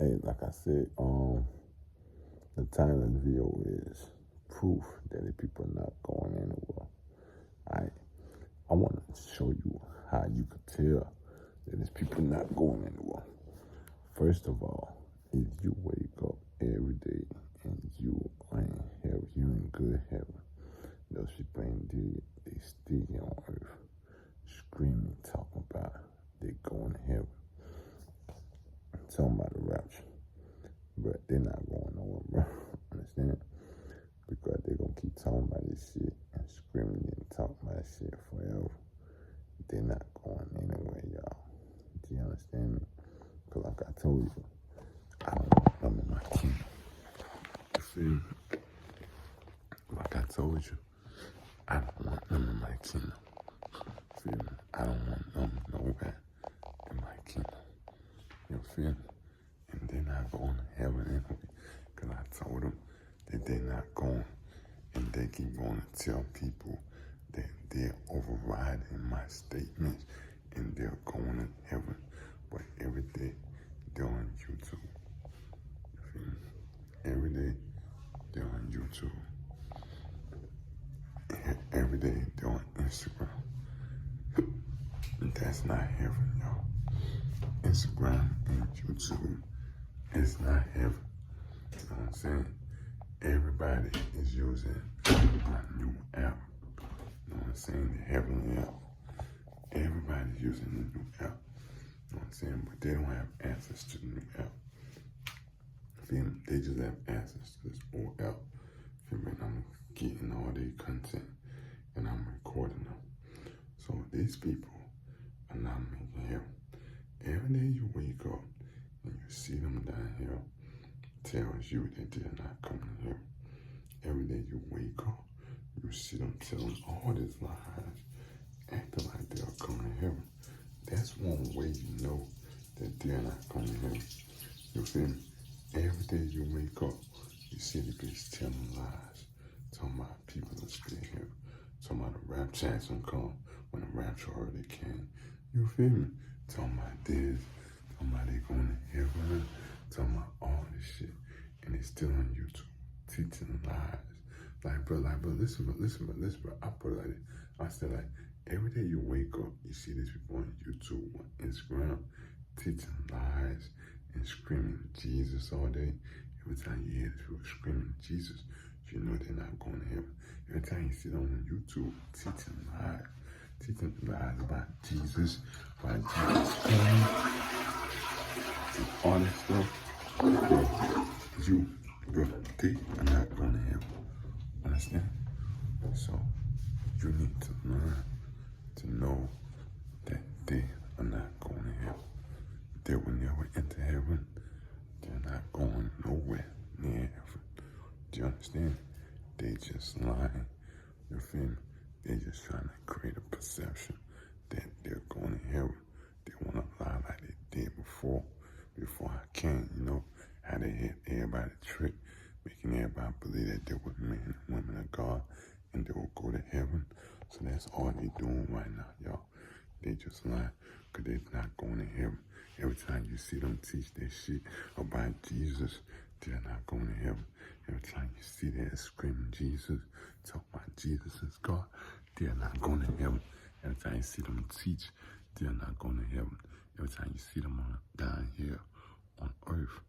Hey, like I said, the title of the video is proof that the people are not going anywhere. Alright, I want to show you how you could tell that these people not going anywhere. First of all, if you wake up every day and you are in heaven, you in good heaven, those people ain't dead, they still here on earth, screaming, talking about they going to heaven, talking about the rapture. But they're not going nowhere, bro. Understand? Because they're going to keep talking about this shit and screaming and talking about this shit forever. They're not going anywhere, y'all. Do you understand me? Because like I told you, I don't want them in my kingdom. You feel me? Like I told you, I don't want them in my kingdom. Feel me? I don't want them nowhere in my kingdom. You feel me? And they're not going to heaven anyway. Because I told them that they're not going. And they keep going to tell people that they're overriding my statements and they're going to heaven. But every day they're on YouTube. You feel me? Every day they're on YouTube. Every day they're on Instagram. That's not heaven, y'all. Instagram and YouTube, it's not heaven. You know what I'm saying? Everybody is using a new app. You know what I'm saying? The heavenly app. Everybody's using the new app. You know what I'm saying? But they don't have access to the new app. Feel me? They just have access to this old app. Feel me? And I'm getting all their content and I'm recording them. So these people are not making heaven. Every day you wake up and you see them down here, tells you that they're not coming here. Every day you wake up, you see them telling all these lies, acting like they're coming here. That's one way you know that they're not coming here. You feel me? Every day you wake up, you see the bitch telling lies, talking about people that stay here, talking about the rapture hasn't come when the rapture already came. You feel me? Talking about this, talking about they going to heaven, talking about all this shit, and it's still on YouTube, teaching lies. Like, bro, listen, bro. I put it like this. I said, like, every day you wake up, you see these people on YouTube, on Instagram, teaching lies and screaming Jesus all day. Every time you hear these people screaming Jesus, you know they're not going to heaven. Every time you see them on YouTube, teaching lies about Jesus coming, all that stuff. Bro, they are not going to heaven. Understand? So you need to learn to know that they are not going to heaven. They will never enter heaven. They're not going nowhere near heaven. Do you understand? They just lying. You feel me? They're just trying to create a perception that they're going to heaven. They want to lie like they did before I came, you know, how they had everybody tricked, making everybody believe that they were men and women of God and they will go to heaven. So that's all they doing right now, y'all. They just lying because they're not going to heaven. Every time you see them teach that shit about Jesus, they're not going to heaven. Every time you see that screaming Jesus, talk about Jesus is God, they're not going to heaven. Every time you see them teach, they're not going to heaven. Every time you see them down here on earth,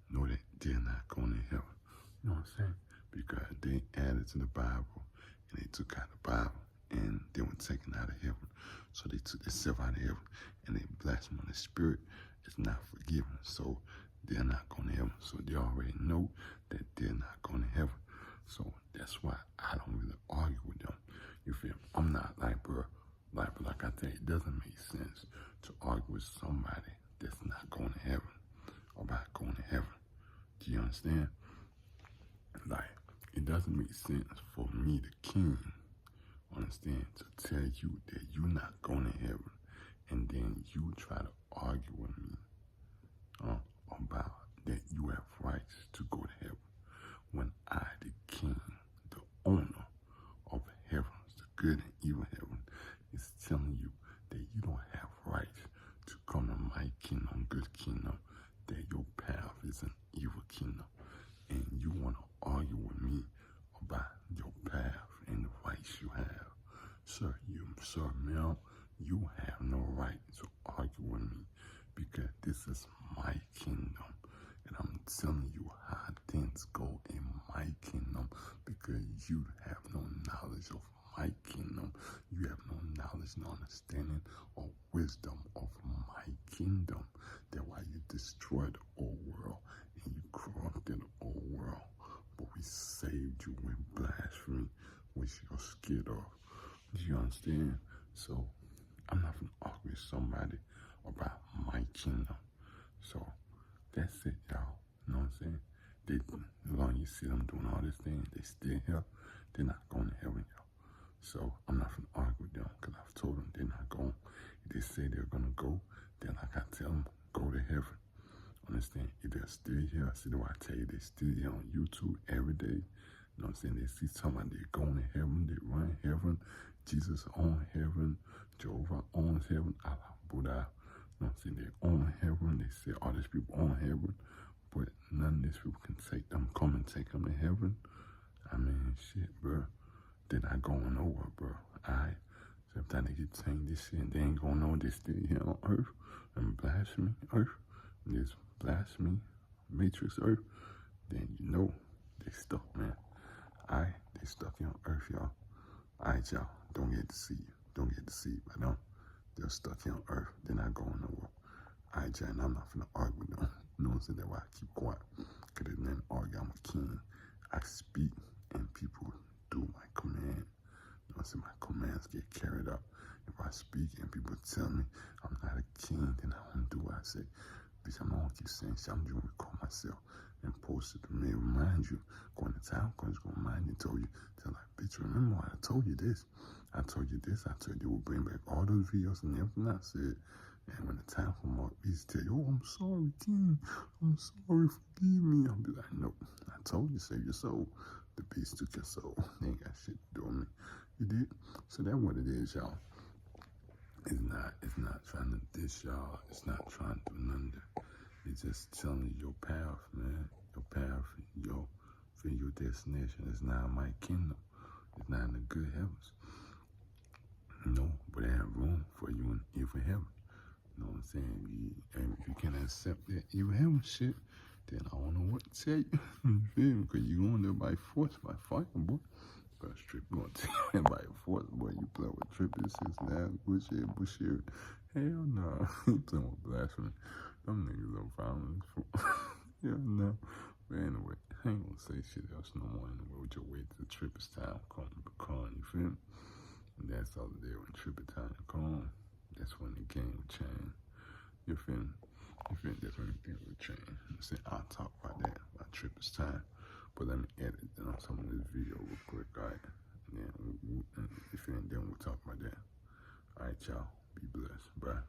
know that they're not going to heaven. You know what I'm saying? Because they added to the Bible and they took out the Bible and they were taken out of heaven. So they took themselves out of heaven and they blasphemy the Spirit is not forgiven. So they're not going to heaven. So they already know that they're not going to heaven. So that's why I don't really argue with them. You feel me? I'm not like, bro, like I tell you, it doesn't make sense to argue with somebody that's not going to heaven about going to heaven. Do you understand? Like, it doesn't make sense for me, the king, understand, to tell you that you're not going to heaven and then you try to argue with me about that you have rights to go to heaven when I, the king, the owner of heaven, the good and evil heaven, is telling you that you don't have rights to come to my kingdom, good kingdom, that your path is sir, ma'am, you have no right to argue with me because this is my kingdom. And I'm telling you how things go in my kingdom because you have no knowledge of my kingdom. You have no knowledge, no understanding or wisdom of my kingdom. That's why you destroyed the old world and you corrupted the old world. But we saved you with blasphemy, which you're scared of. Do you understand? So I'm not going to argue with somebody about my kingdom. So that's it, y'all. You know what I'm saying? As long as you see them doing all this thing, they still here. They're not going to heaven, y'all. So I'm not going to argue with them because I've told them they're not going. If they say they're going to go, then like I tell them, go to heaven. Understand? If they're still here, see the way I tell you, they're still here on YouTube every day. You know what I'm saying? They see somebody, they're going to heaven, they run heaven, Jesus on heaven, Jehovah owns heaven, Allah, Buddha. You know what I'm saying? They own heaven, they say all these people own heaven, but none of these people can take them, come and take them to heaven. I mean, shit, bro. They're not going nowhere, bro. Alright? So if they get saying this shit, they ain't going nowhere, they still here on earth, and blasphemy earth, and this blasphemy matrix earth, then you know they stuck, man. Alright? They stuck here on earth, y'all. Alright, y'all. Don't get deceived. Don't get deceived by them. They're stuck here on earth. They're not going nowhere. Alright, y'all. And I'm not finna argue with them. You know what I'm saying? That's why I keep quiet. Because there's nothing to argue. I'm a king. I speak and people do my command. You know what I'm saying? My commands get carried out. If I speak and people tell me I'm not a king, then I won't do what I say. Bitch, I'm gonna keep saying shit. I'm just gonna record myself and post it to me. Remind you. Going to town, going to remind you, tell you, tell like, bitch, remember I told you this. I told you this. I told you we'll bring back all those videos and everything I said. And when the time comes up, he's tell you, oh, I'm sorry, king. I'm sorry, forgive me. I'll be like, nope. I told you, save your soul. The beast took your soul. They ain't got shit to do with me. You did? So that's what it is, y'all. It's not trying to diss y'all. It's not trying to do none of that. It's just telling you your path, man. Your path, your destination is not my kingdom. It's not in the good heavens. No, but they have room for you in evil heaven. You know what I'm saying? And if you can't accept that evil heaven shit, then I don't know what to tell you. You feel me? Because you going there by force, by fighting, boy. But strip going to tell you by force, boy. You play with tripping, sis, now, bullshit. Hell no. You playing with blasphemy. Them niggas are violent. Yeah, no. But anyway, I ain't gonna say shit else no more anyway. With your way to the trip is time come to become, you feel me? And that's all the day when trip is time to come. That's when the game will change. You feel me? You feel me? That's when the game will change. See, I'll talk about that, about trip is time. But let me edit on some of this video real quick, alright? And then, if you ain't done, we'll talk about that. Alright, y'all. Be blessed. Bye.